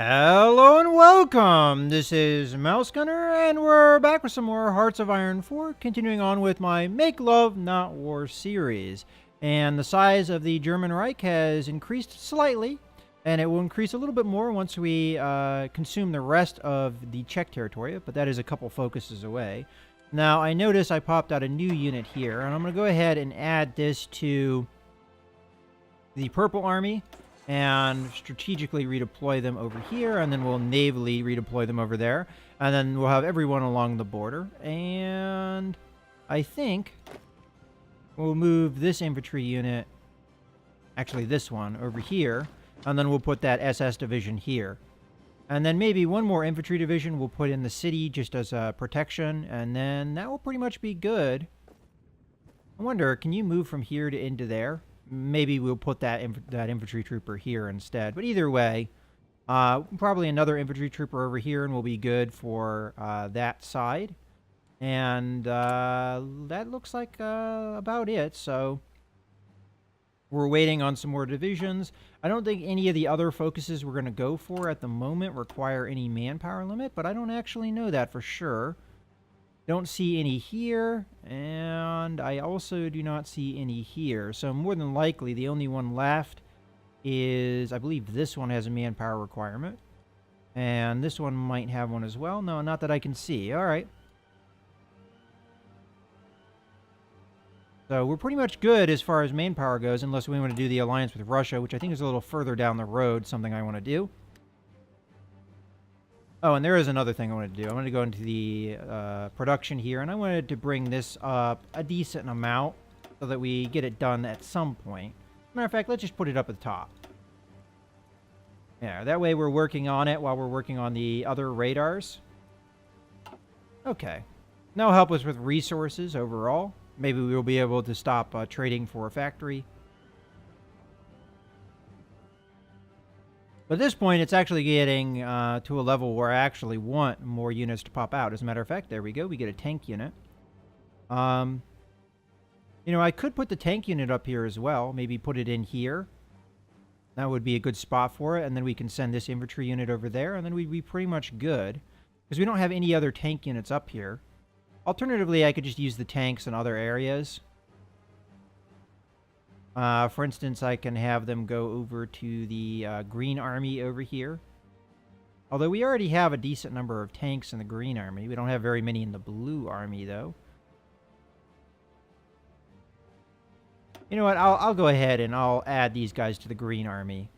Hello and welcome! This is Mouse Gunner, and we're back with some more Hearts of Iron 4, continuing on with my Make Love Not War series. And the size of the German Reich has increased slightly, and it will increase a little bit more once we consume the rest of the Czech territory, but that is a couple focuses away. Now, I notice I popped out a new unit here, and I'm going to go ahead and add this to the Purple Army and strategically redeploy them over here, and then we'll navally redeploy them over there, and then we'll have everyone along the border. And I think we'll move this infantry unit, actually this one, over here, and then we'll put that SS division here. And then maybe one more infantry division we'll put in the city just as a protection, and then that will pretty much be good. I wonder, can you move from here to into there? Maybe we'll put that infantry trooper here instead. But either way, probably another infantry trooper over here, and we'll be good for that side. And that looks like about it. So we're waiting on some more divisions. I don't think any of the other focuses we're going to go for at the moment require any manpower limit, but I don't actually know that for sure. Don't see any here, and I also do not see any here. So more than likely, the only one left is, I believe this one has a manpower requirement. And this one might have one as well. No, not that I can see. All right. So we're pretty much good as far as manpower goes, unless we want to do the alliance with Russia, which I think is a little further down the road, something I want to do. Oh, and there is another thing I want to do. I want to go into the production here, and I wanted to bring this up a decent amount so that we get it done at some point. Matter of fact, let's just put it up at the top. Yeah, that way we're working on it while we're working on the other radars. Okay. Now help us with resources overall. Maybe we'll be able to stop trading for a factory. But at this point, it's actually getting to a level where I actually want more units to pop out. As a matter of fact, there we go. We get a tank unit. You know, I could put the tank unit up here as well. Maybe put it in here. That would be a good spot for it. And then we can send this infantry unit over there. And then we'd be pretty much good. Because we don't have any other tank units up here. Alternatively, I could just use the tanks in other areas. For instance, I can have them go over to the Green Army over here. Although we already have a decent number of tanks in the Green Army. We don't have very many in the Blue Army, though. You know what? I'll go ahead and I'll add these guys to the Green Army.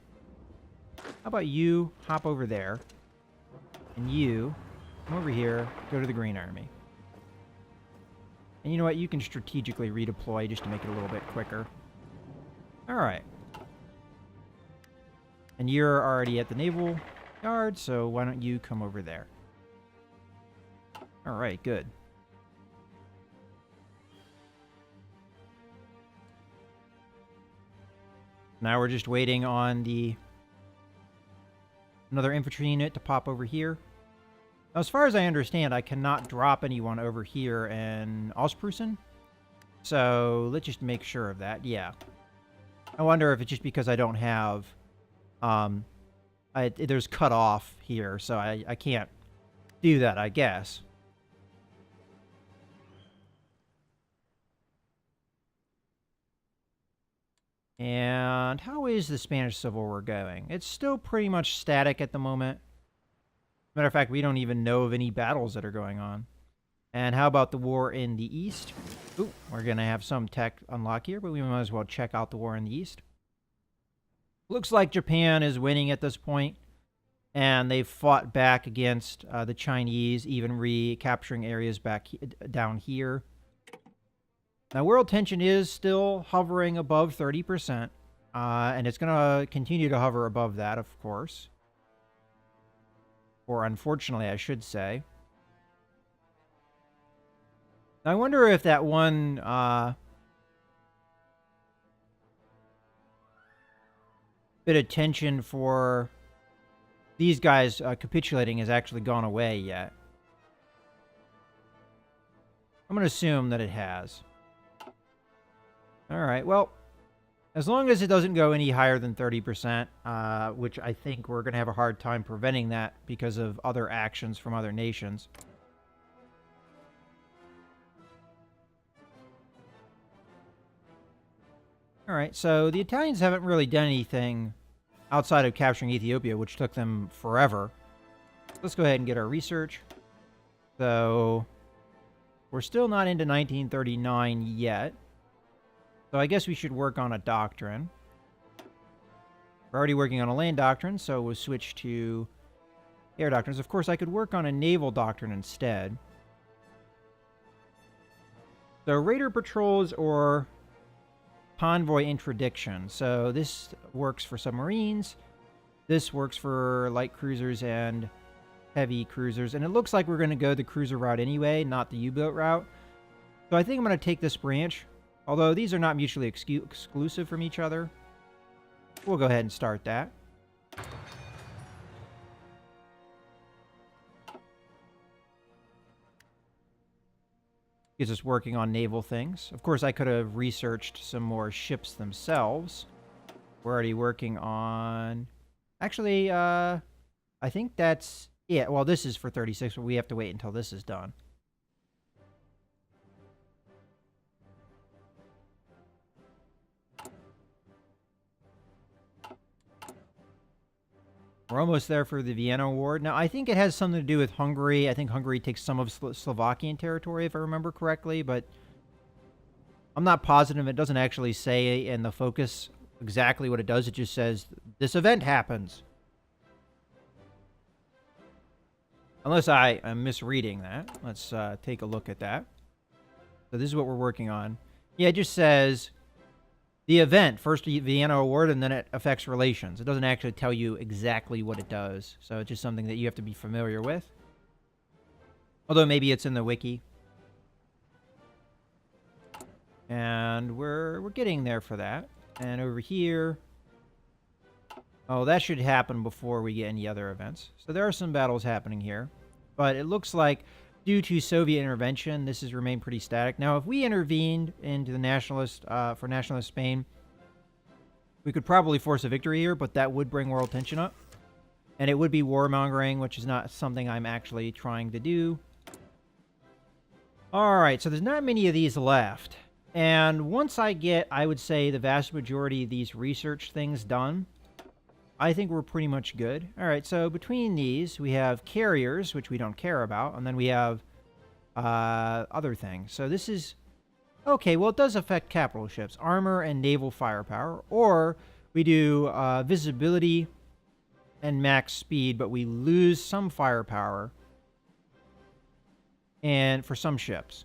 How about you hop over there? And you come over here, go to the Green Army. And you know what? You can strategically redeploy just to make it a little bit quicker. Alright. And you're already at the Naval Yard, so why don't you come over there? Alright, good. Now we're just waiting on another infantry unit to pop over here. Now, as far as I understand, I cannot drop anyone over here in Ostpreußen. So let's just make sure of that. Yeah. I wonder if it's just because I don't have, there's cut off here, so I can't do that, I guess. And how is the Spanish Civil War going? It's still pretty much static at the moment. Matter of fact, we don't even know of any battles that are going on. And how about the war in the East? Ooh, we're going to have some tech unlock here, but we might as well check out the war in the East. Looks like Japan is winning at this point, and they've fought back against the Chinese, even recapturing areas back down here. Now, world tension is still hovering above 30%, and it's going to continue to hover above that, of course. Or unfortunately, I should say. I wonder if that one bit of tension for these guys capitulating has actually gone away yet. I'm going to assume that it has. All right, well, As long as it doesn't go any higher than 30%, which I think we're going to have a hard time preventing that because of other actions from other nations. All right, so the Italians haven't really done anything outside of capturing Ethiopia, which took them forever. Let's go ahead and get our research. So we're still not into 1939 yet. So I guess we should work on a doctrine. We're already working on a land doctrine, so we'll switch to air doctrines. Of course, I could work on a naval doctrine instead. So raider patrols or convoy interdiction. So this works for submarines. This works for light cruisers and heavy cruisers. And it looks like we're going to go the cruiser route anyway, not the U-boat route. So I think I'm going to take this branch. Although these are not mutually exclusive from each other. We'll go ahead and start that. Gets us working on naval things. Of course, I could have researched some more ships themselves. We're already working on... Actually, I think that's... Yeah, well, this is for 36, but we have to wait until this is done. We're almost there for the Vienna Award. Now, I think it has something to do with Hungary. I think Hungary takes some of Slovakian territory, if I remember correctly, but I'm not positive. It doesn't actually say in the focus exactly what it does. It just says, this event happens. Unless I am misreading that. Let's take a look at that. So this is what we're working on. Yeah, it just says... the event, first Vienna Award, and then it affects relations. It doesn't actually tell you exactly what it does. So it's just something that you have to be familiar with. Although maybe it's in the wiki. And we're getting there for that. And over here... oh, that should happen before we get any other events. So there are some battles happening here. But it looks like, due to Soviet intervention, this has remained pretty static. Now, if we intervened into the nationalist, for nationalist Spain, we could probably force a victory here, but that would bring world tension up. And it would be warmongering, which is not something I'm actually trying to do. Alright, so there's not many of these left. And once I get, I would say, the vast majority of these research things done, I think we're pretty much good. Alright, so between these, we have carriers, which we don't care about, and then we have other things. So this is... okay, well, it does affect capital ships. Armor and naval firepower. Or we do visibility and max speed, but we lose some firepower and for some ships.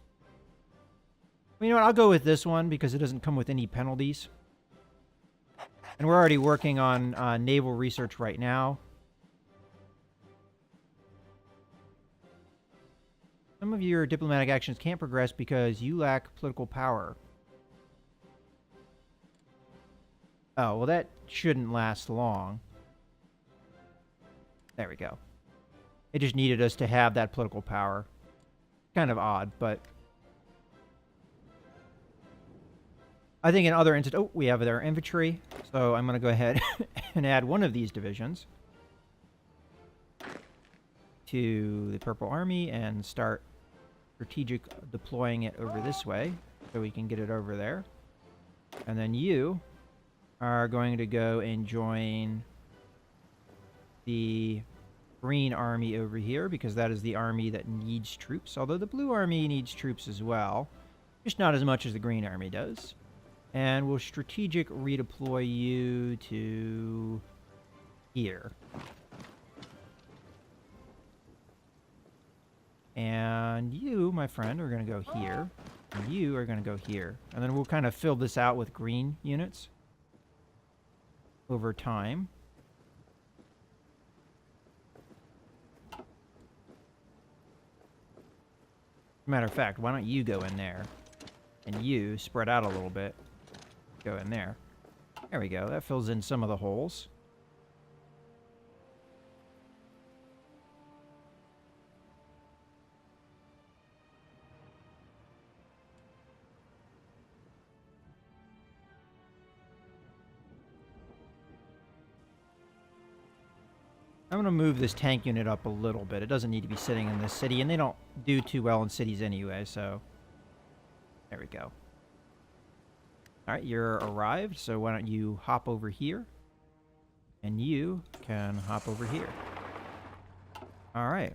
Well, you know what? I'll go with this one because it doesn't come with any penalties. And we're already working on naval research right now. Some of your diplomatic actions can't progress because you lack political power. Oh, well, that shouldn't last long. There we go. It just needed us to have that political power. Kind of odd, but... I think in other instances... oh, we have their infantry. So I'm going to go ahead and add one of these divisions to the Purple Army and start strategic deploying it over this way so we can get it over there. And then you are going to go and join the Green Army over here because that is the army that needs troops. Although the Blue Army needs troops as well. Just not as much as the Green Army does. And we'll strategic redeploy you to here. And you, my friend, are going to go here. And you are going to go here. And then we'll kind of fill this out with green units over time. Matter of fact, why don't you go in there? And you spread out a little bit. Go in there. There we go. That fills in some of the holes. I'm going to move this tank unit up a little bit. It doesn't need to be sitting in this city, and they don't do too well in cities anyway, so there we go. All right, you're arrived, so why don't you hop over here, and you can hop over here. All right.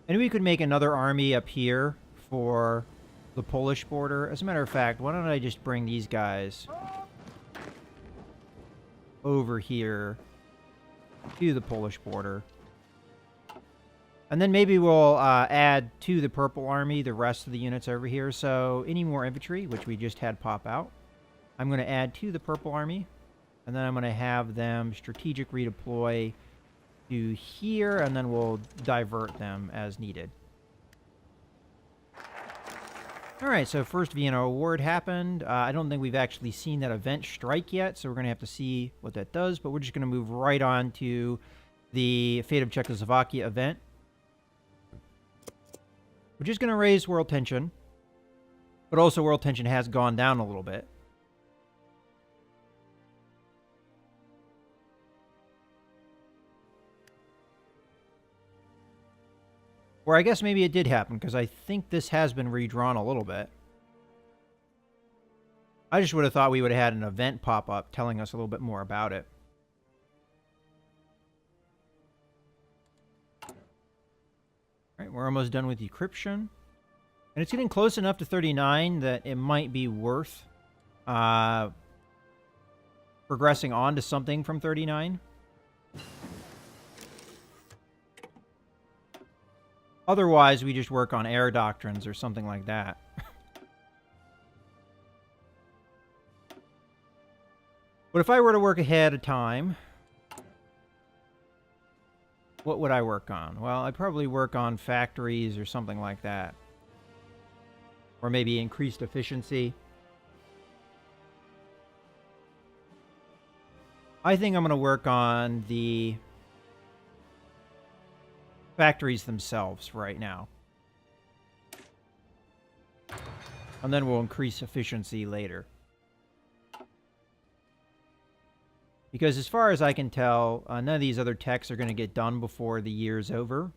And we could make another army up here for the Polish border. As a matter of fact, why don't I just bring these guys over here to the Polish border. And then maybe we'll add to the Purple Army the rest of the units over here. So any more infantry, which we just had pop out, I'm going to add to the Purple Army. And then I'm going to have them strategic redeploy to here, and then we'll divert them as needed. Alright, so first Vienna Award happened. I don't think we've actually seen that event strike yet, so we're going to have to see what that does, but we're just going to move right on to the Fate of Czechoslovakia event, which is going to raise world tension, but also world tension has gone down a little bit. Or I guess maybe it did happen, because I think this has been redrawn a little bit. I just would have thought we would have had an event pop up telling us a little bit more about it. Alright, we're almost done with decryption. And it's getting close enough to 39 that it might be worth progressing on to something from 39. Otherwise, we just work on air doctrines or something like that. But if I were to work ahead of time, what would I work on? Well, I'd probably work on factories or something like that. Or maybe increased efficiency. I think I'm going to work on the factories themselves right now. And then we'll increase efficiency later. Because as far as I can tell, none of these other techs are going to get done before the year's over.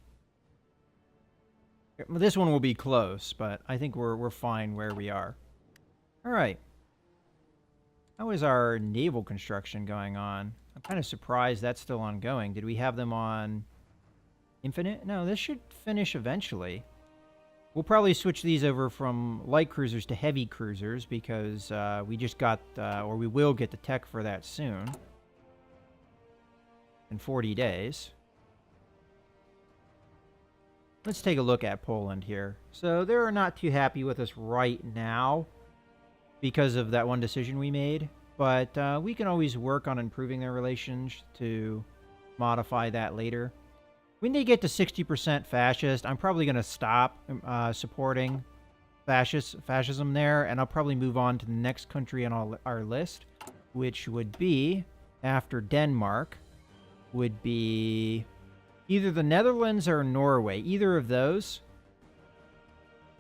This one will be close, but I think we're fine where we are. Alright. How is our naval construction going on? I'm kind of surprised that's still ongoing. Did we have them on infinite? No, this should finish eventually. We'll probably switch these over from light cruisers to heavy cruisers because we just got, or we will get the tech for that soon. In 40 days. Let's take a look at Poland here. So they're not too happy with us right now because of that one decision we made. But we can always work on improving their relations to modify that later. When they get to 60% fascist, I'm probably going to stop supporting fascism there, and I'll probably move on to the next country on our list, which would be, after Denmark, would be either the Netherlands or Norway. Either of those.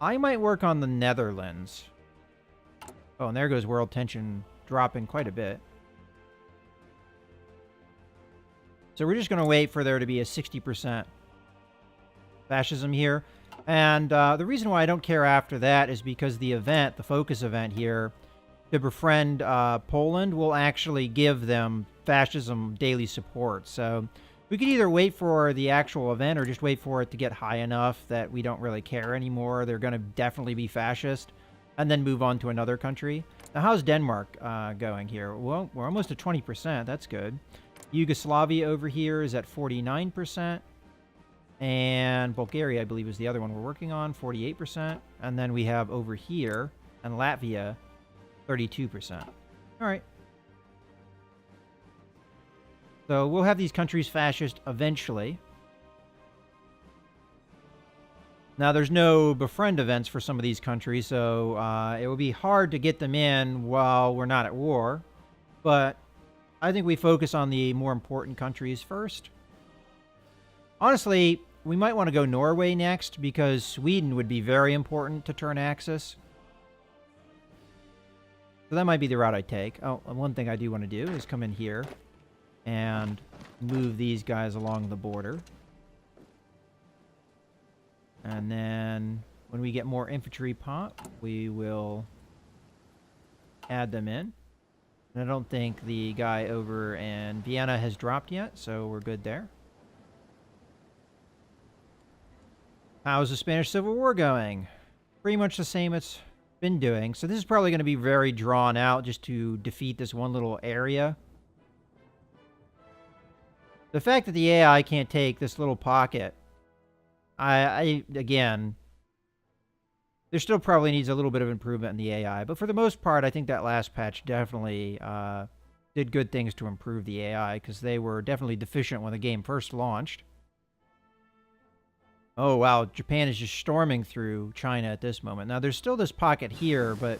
I might work on the Netherlands. Oh, and there goes world tension dropping quite a bit. So we're just going to wait for there to be a 60% fascism here. And the reason why I don't care after that is because the event, the focus event here, to befriend Poland, will actually give them fascism daily support. So we could either wait for the actual event or just wait for it to get high enough that we don't really care anymore. They're going to definitely be fascist. And then move on to another country. Now, how's Denmark going here? Well, we're almost at 20%. That's good. Yugoslavia over here is at 49%. And Bulgaria, I believe, is the other one we're working on, 48%. And then we have over here, and Latvia, 32%. All right. So we'll have these countries fascist eventually. Now, there's no befriend events for some of these countries, so it will be hard to get them in while we're not at war. But I think we focus on the more important countries first. Honestly, we might want to go Norway next, because Sweden would be very important to turn Axis. So that might be the route I take. Oh, and one thing I do want to do is come in here and move these guys along the border. And then when we get more infantry pop, we will add them in. And I don't think the guy over in Vienna has dropped yet, so we're good there. How's the Spanish Civil War going? Pretty much the same it's been doing. So this is probably going to be very drawn out just to defeat this one little area. The fact that the AI can't take this little pocket, again, there still probably needs a little bit of improvement in the AI. But for the most part, I think that last patch definitely did good things to improve the AI, because they were definitely deficient when the game first launched. Oh, wow. Japan is just storming through China at this moment. Now, there's still this pocket here, but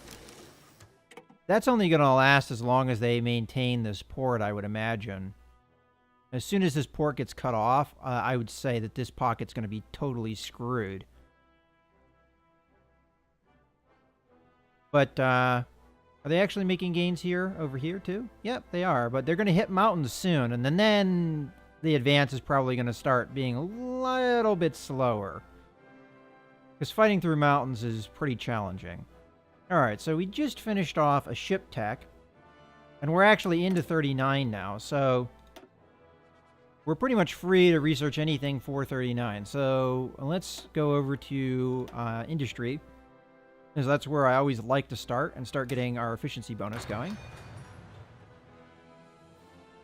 that's only going to last as long as they maintain this port, I would imagine. As soon as this port gets cut off, I would say that this pocket's going to be totally screwed. But, are they actually making gains here, over here, too? Yep, they are. But they're going to hit mountains soon, and then the advance is probably going to start being a little bit slower. Because fighting through mountains is pretty challenging. Alright, so we just finished off a ship tech. And we're actually into 39 now, so we're pretty much free to research anything for 39. So let's go over to industry, because that's where I always like to start and start getting our efficiency bonus going.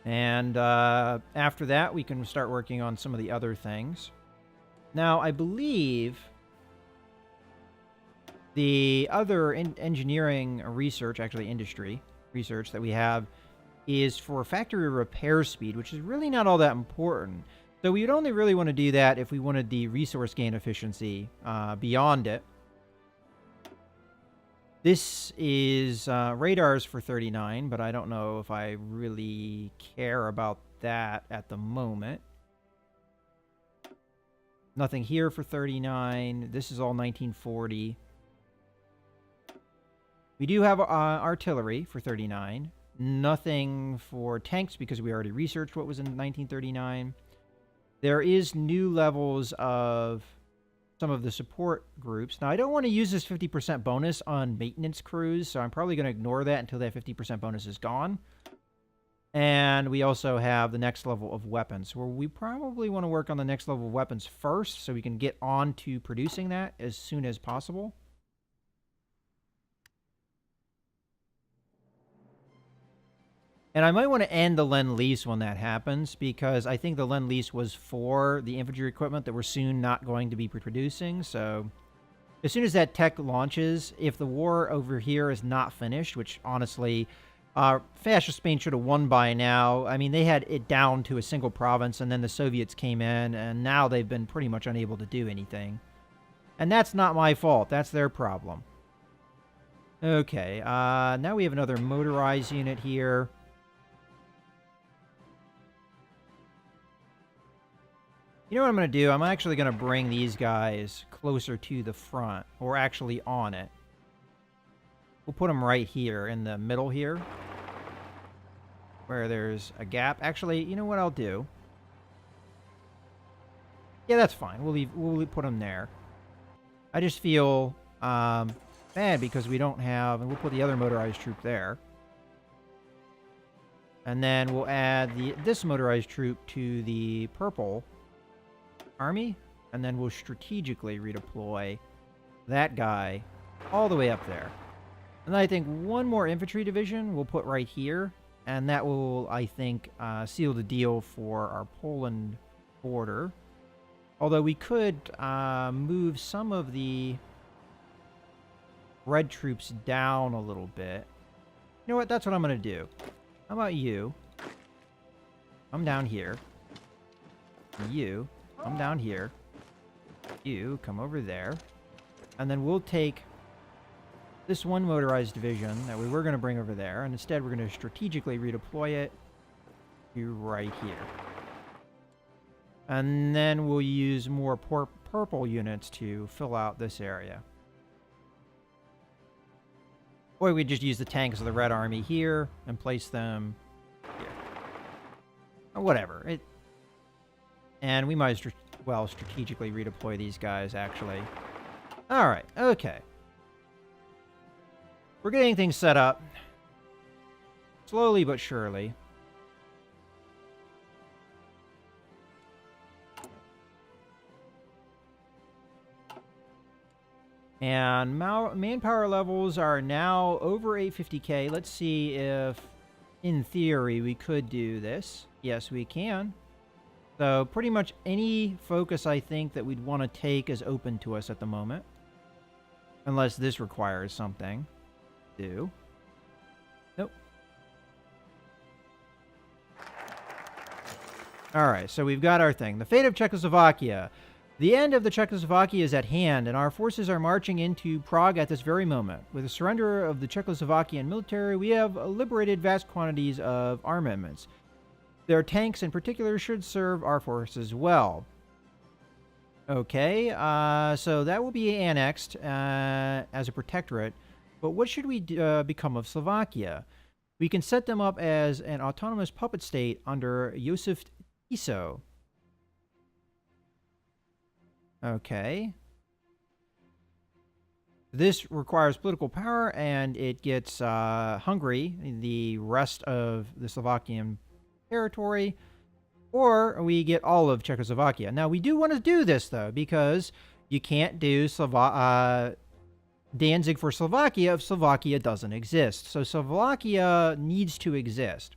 And after that, we can start working on some of the other things. Now, I believe the other engineering research, actually industry research that we have, is for factory repair speed, which is really not all that important. So we would only really want to do that if we wanted the resource gain efficiency beyond it. This is radars for 39, but I don't know if I really care about that at the moment. Nothing here for 39. This is all 1940. We do have artillery for 39. Nothing for tanks because we already researched what was in 1939. There is new levels of some of the support groups. Now, I don't want to use this 50% bonus on maintenance crews, so I'm probably going to ignore that until that 50% bonus is gone. And we also have the next level of weapons, where we probably want to work on the next level of weapons first, so we can get on to producing that as soon as possible. And I might want to end the Lend-Lease when that happens, because I think the Lend-Lease was for the infantry equipment that we're soon not going to be producing. So as soon as that tech launches, if the war over here is not finished, which honestly, Fascist Spain should have won by now. I mean, they had it down to a single province, and then the Soviets came in, and now they've been pretty much unable to do anything. And that's not my fault. That's their problem. Okay, now we have another motorized unit here. You know what I'm going to do? I'm actually going to bring these guys closer to the front, or actually on it. We'll put them right here in the middle here, where there's a gap. Actually, you know what I'll do? Yeah, that's fine. We'll put them there. I just feel bad because we don't have, and we'll put the other motorized troop there. And then we'll add this motorized troop to the purple army, and then we'll strategically redeploy that guy all the way up there. And I think one more infantry division we'll put right here, and that will, I think, seal the deal for our Poland border. Although we could move some of the red troops down a little bit. You know what? That's what I'm going to do. How about you? Come down here. You come down here. You come over there. And then we'll take this one motorized division that we were going to bring over there, and instead we're going to strategically redeploy it to right here. And then we'll use more purple units to fill out this area. Or we just use the tanks of the Red Army here and place them here. Or whatever. And we might well strategically redeploy these guys, actually. Alright, okay. We're getting things set up. Slowly but surely. And manpower levels are now over 850k. Let's see if, in theory, we could do this. Yes, we can. So pretty much any focus I think that we'd want to take is open to us at the moment. Unless this requires something. Do. Nope. Alright, so we've got our thing. The fate of Czechoslovakia. The end of the Czechoslovakia is at hand, and our forces are marching into Prague at this very moment. With the surrender of the Czechoslovakian military, we have liberated vast quantities of armaments. Their tanks in particular should serve our forces well. Okay, so that will be annexed as a protectorate. But what should we become of Slovakia? We can set them up as an autonomous puppet state under Josef Tiso. Okay. This requires political power, and it gets Hungary, the rest of the Slovakian territory, or we get all of Czechoslovakia. Now, we do want to do this, though, because you can't do Danzig for Slovakia if Slovakia doesn't exist. So Slovakia needs to exist.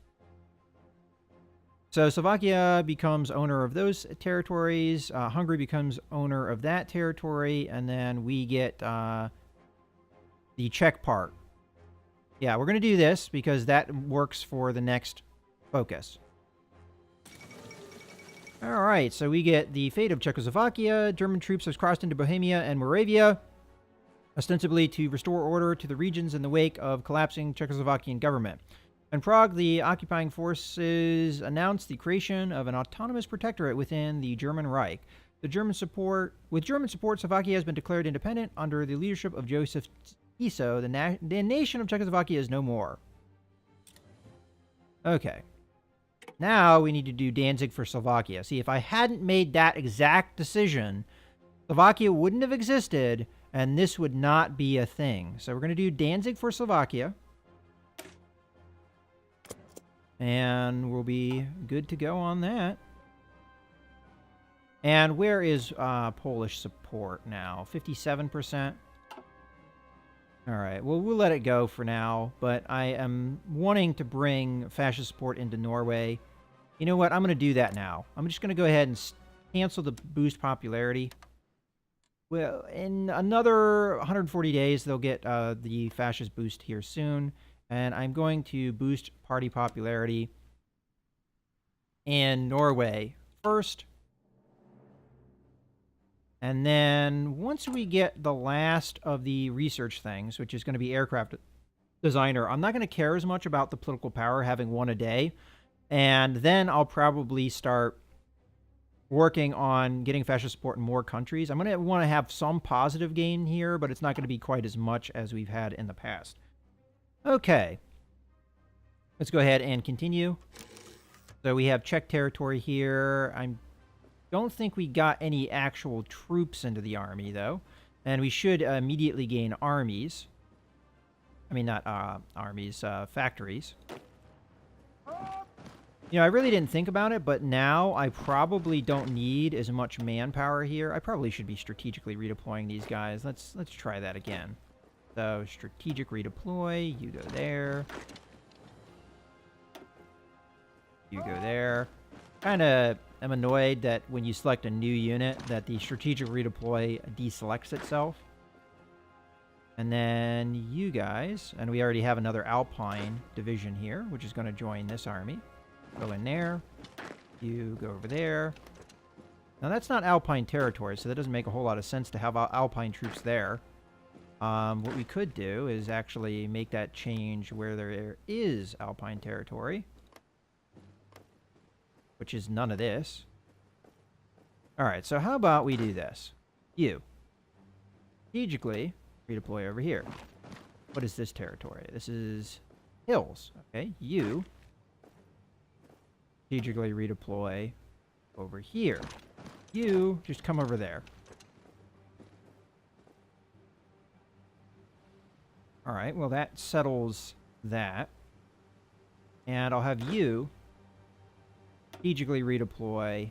So Slovakia becomes owner of those territories. Hungary becomes owner of that territory. And then we get the Czech part. Yeah, we're going to do this because that works for the next focus. All right, so we get the fate of Czechoslovakia. German troops have crossed into Bohemia and Moravia, ostensibly to restore order to the regions in the wake of collapsing Czechoslovakian government. In Prague, the occupying forces announced the creation of an autonomous protectorate within the German Reich. With German support, Slovakia has been declared independent under the leadership of Josef Tiso. The nation of Czechoslovakia is no more. Okay. Now we need to do Danzig for Slovakia. See, if I hadn't made that exact decision, Slovakia wouldn't have existed, and this would not be a thing. So we're going to do Danzig for Slovakia. And we'll be good to go on that. And where is Polish support now? 57%. All right, well, we'll let it go for now. But I am wanting to bring fascist support into Norway. You know what? I'm going to do that now. I'm just going to go ahead and cancel the boost popularity. Well, in another 140 days, they'll get the fascist boost here soon. And I'm going to boost party popularity in Norway first. And then once we get the last of the research things, which is going to be aircraft designer, I'm not going to care as much about the political power having one a day. And then I'll probably start working on getting fascist support in more countries. I'm going to want to have some positive gain here, but it's not going to be quite as much as we've had in the past. Okay. Let's go ahead and continue. So we have Czech territory here. I don't think we got any actual troops into the army, though. And we should immediately gain armies. I mean, not armies, factories. You know, I really didn't think about it, but now I probably don't need as much manpower here. I probably should be strategically redeploying these guys. Let's try that again. So, strategic redeploy. You go there. You go there. Kind of am annoyed that when you select a new unit, that the strategic redeploy deselects itself. And then you guys, and we already have another Alpine division here, which is going to join this army. Go in there. You go over there. Now, that's not Alpine territory, so that doesn't make a whole lot of sense to have Alpine troops there. What we could do is actually make that change where there is Alpine territory, which is none of this. All right, so how about we do this? You strategically redeploy over here. What is this territory? This is hills. Okay, you strategically redeploy over here. You just come over there. All right, well, that settles that. And I'll have you strategically redeploy.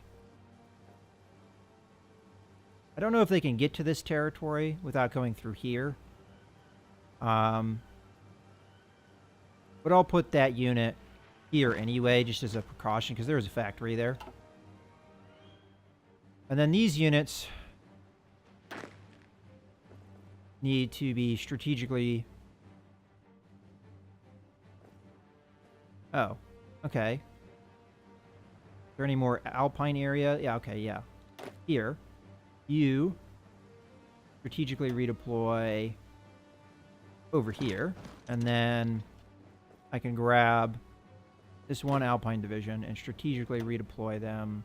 I don't know if they can get to this territory without going through here. But I'll put that unit here anyway, just as a precaution, because there is a factory there. And then these units need to be strategically... Oh, okay. Is there any more alpine area? Yeah, okay, yeah. Here, you strategically redeploy over here, and then I can grab this one alpine division and strategically redeploy them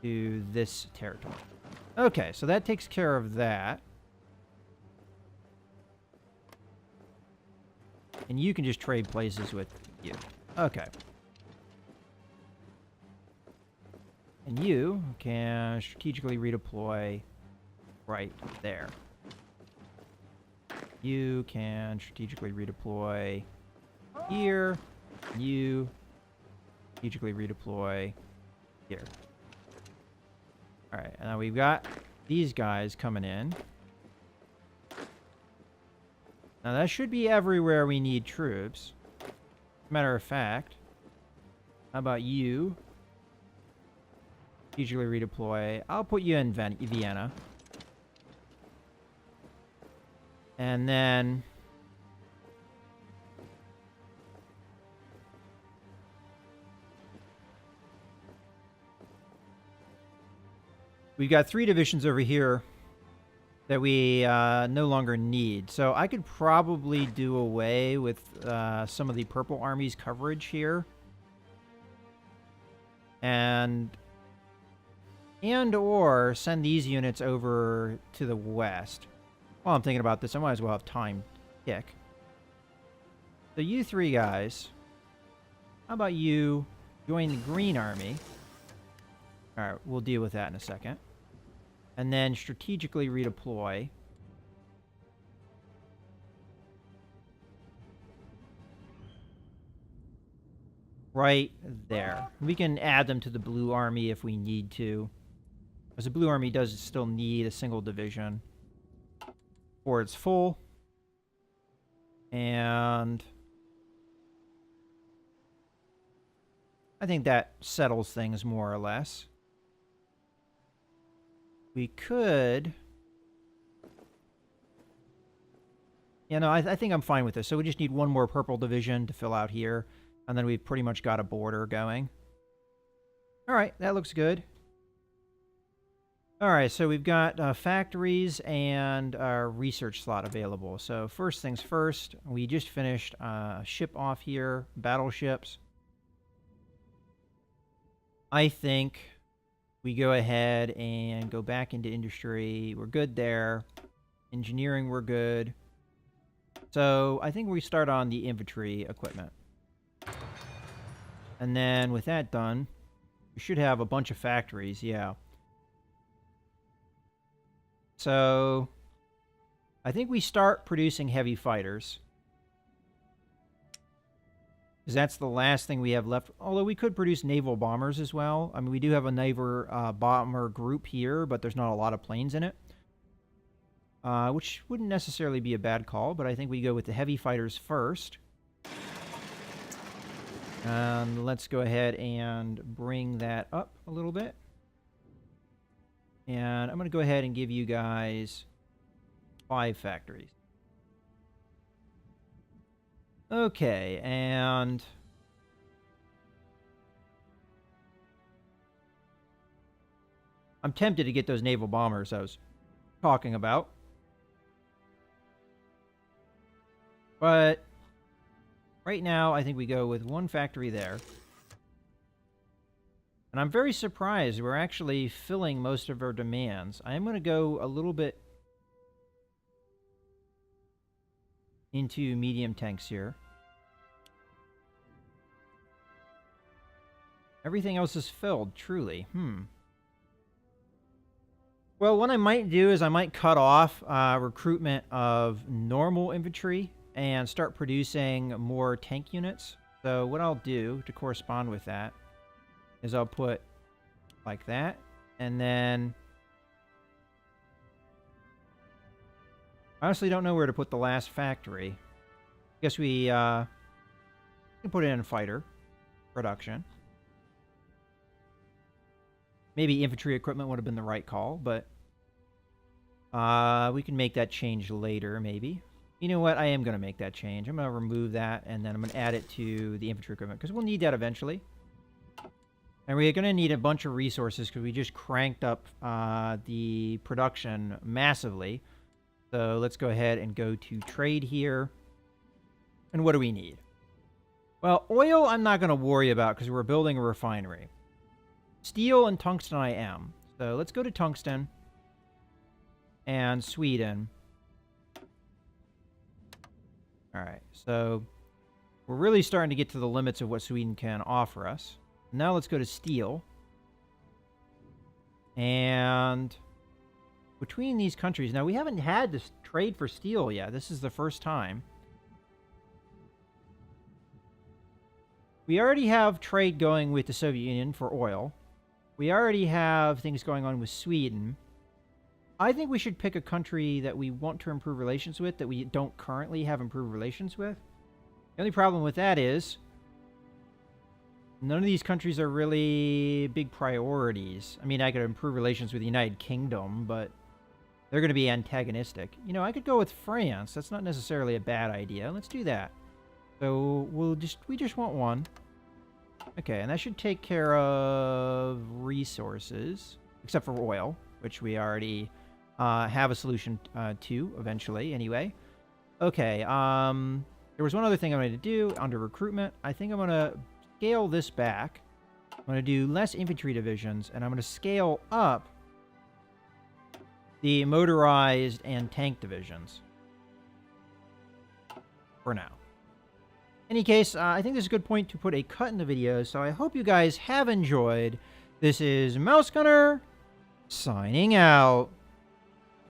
to this territory. Okay, so that takes care of that. And you can just trade places with you. Okay. And you can strategically redeploy right there. You can strategically redeploy here. You strategically redeploy here. Alright, and now we've got these guys coming in. Now that should be everywhere we need troops. Matter of fact, how about you strategically redeploy? I'll put you in Vienna. And then we've got 3 divisions over here that we no longer need. So I could probably do away with some of the Purple Army's coverage here. And or send these units over to the west. While I'm thinking about this, I might as well have time tick. So you 3 guys, how about you join the Green Army? Alright, we'll deal with that in a second. And then strategically redeploy right there. We can add them to the Blue Army if we need to. Because the Blue Army does still need a single division for its full. And I think that settles things more or less. We could... You know, I think I'm fine with this. So we just need one more purple division to fill out here. And then we've pretty much got a border going. Alright, that looks good. Alright, so we've got factories and our research slot available. So first things first, we just finished a ship off here, battleships. I think we go ahead and go back into industry. We're good there. Engineering, we're good. So I think we start on the infantry equipment. And then with that done, we should have a bunch of factories, yeah. So I think we start producing heavy fighters. Because that's the last thing we have left. Although we could produce naval bombers as well. I mean, we do have a naval bomber group here, but there's not a lot of planes in it. Which wouldn't necessarily be a bad call, but I think we go with the heavy fighters first. And let's go ahead and bring that up a little bit. And I'm going to go ahead and give you guys 5 factories. Okay, and I'm tempted to get those naval bombers I was talking about. But right now, I think we go with 1 factory there. And I'm very surprised we're actually filling most of our demands. I am going to go a little bit into medium tanks here. Everything else is filled, truly. Well, what I might do is I might cut off recruitment of normal infantry and start producing more tank units. So what I'll do to correspond with that is I'll put like that, and then I honestly don't know where to put the last factory. I guess we can put it in fighter production. Maybe infantry equipment would have been the right call, but we can make that change later, maybe. You know what? I am going to make that change. I'm going to remove that, and then I'm going to add it to the infantry equipment, because we'll need that eventually. And we're going to need a bunch of resources, because we just cranked up the production massively. So let's go ahead and go to trade here. And what do we need? Well, oil I'm not going to worry about, because we're building a refinery. Steel and tungsten I am. So let's go to tungsten and Sweden. All right, so we're really starting to get to the limits of what Sweden can offer us. Now let's go to steel. And between these countries, now we haven't had this trade for steel yet. This is the first time. We already have trade going with the Soviet Union for oil. We already have things going on with Sweden. I think we should pick a country that we want to improve relations with that we don't currently have improved relations with. The only problem with that is none of these countries are really big priorities. I mean, I could improve relations with the United Kingdom, but they're going to be antagonistic. You know, I could go with France. That's not necessarily a bad idea. Let's do that. So we just want one. Okay, and that should take care of resources, except for oil, which we already have a solution to eventually anyway. Okay, there was one other thing I'm going to do under recruitment. I think I'm going to scale this back. I'm going to do less infantry divisions, and I'm going to scale up the motorized and tank divisions for now. In any case, I think this is a good point to put a cut in the video, so I hope you guys have enjoyed. This is Mouse Gunner, signing out.